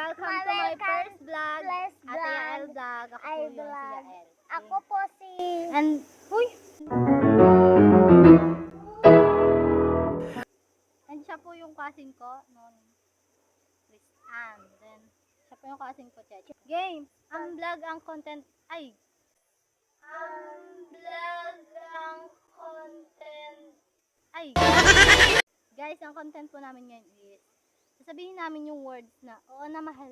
Welcome to my first vlog. Ate Yael Vlog. Ako po yun, si Yael. Ako po si... And, huy! And siya po yung cousin ko noon. Christian. Then, siya po yung cousin ko, Cheche. Game! Ang vlog, ang content, ay! Ang vlog, ang content, ay! Guys, ang content po namin ngayon is, sasabihin namin yung words na, oo na mahal.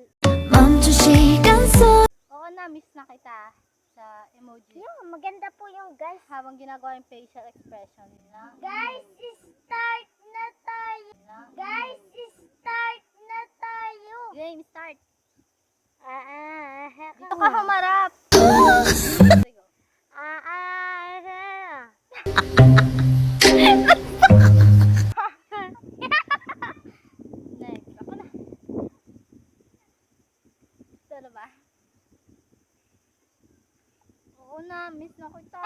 Oo na, miss na kita sa emoji. Yung maganda po yung guys. Habang ginagawa yung facial expression nila. Guys, start na tayo. Guys, start na tayo. Game, start! Dito Dito ka humarap! Next, ako na. Gusto na ba? Oo na, miss na kita.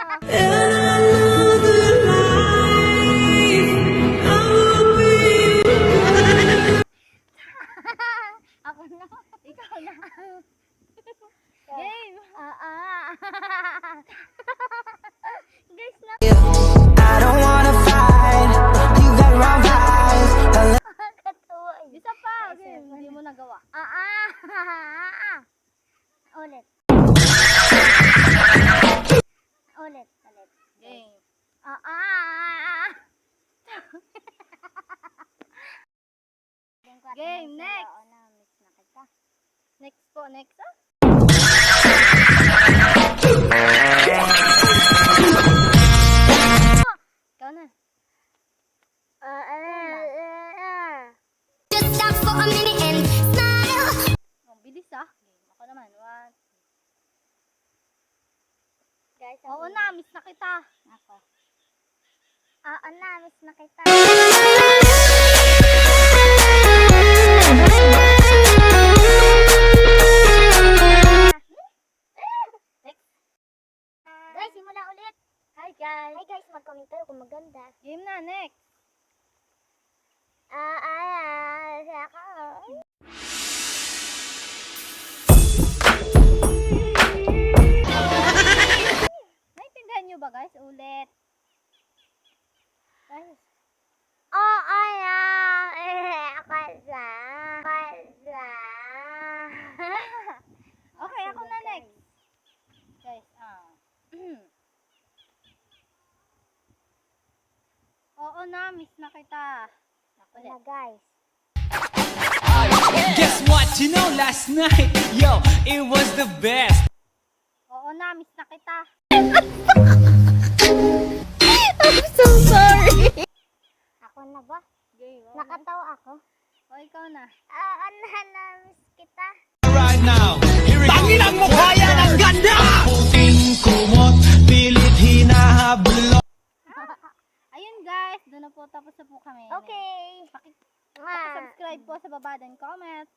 Ako na. Ikaw na. Game! Guys, na I don't wanna fight. You got wrong vibes. katuwa. Isa pa! Game, hindi mo nagawa. Ulit. Ulit. Game. Game, next. Oo na, miss na kita. Next po, next ah. Ikaw na. Just stop for a minute and smile. Oh, bilis ah. Game. Ako naman. One. Guys, Oo na, miss na kita. Ako. Oo na, miss na kita. Guys, simula ulit. Hi guys. Hi guys, mag-comment kayo kung maganda. Game na, next. Ako. Naintindihan nyo ba guys? Ulit. Guys. Okay, ako na next. Guys, Oo na, miss na kita. Ako Na ulit. guys. Guess what? You know, last night, yo, it was the best. Oo na, miss na kita. I'm so sorry. Ako na ba? Game. Nakatawa ako. O, ikaw na. Na miss kita. Right now, here we go. Tanginan mo kaya ng ganda! Puting kumot, pilit hinahablo. Ayun guys, doon na po tapos na po kami. Okay. Subscribe po sa baba then comment.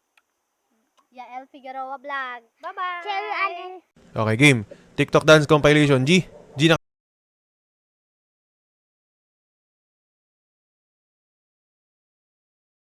Yael Figueroa Vlog. Bye-bye! Cherry Allen. Okay, game. TikTok dance compilation, G.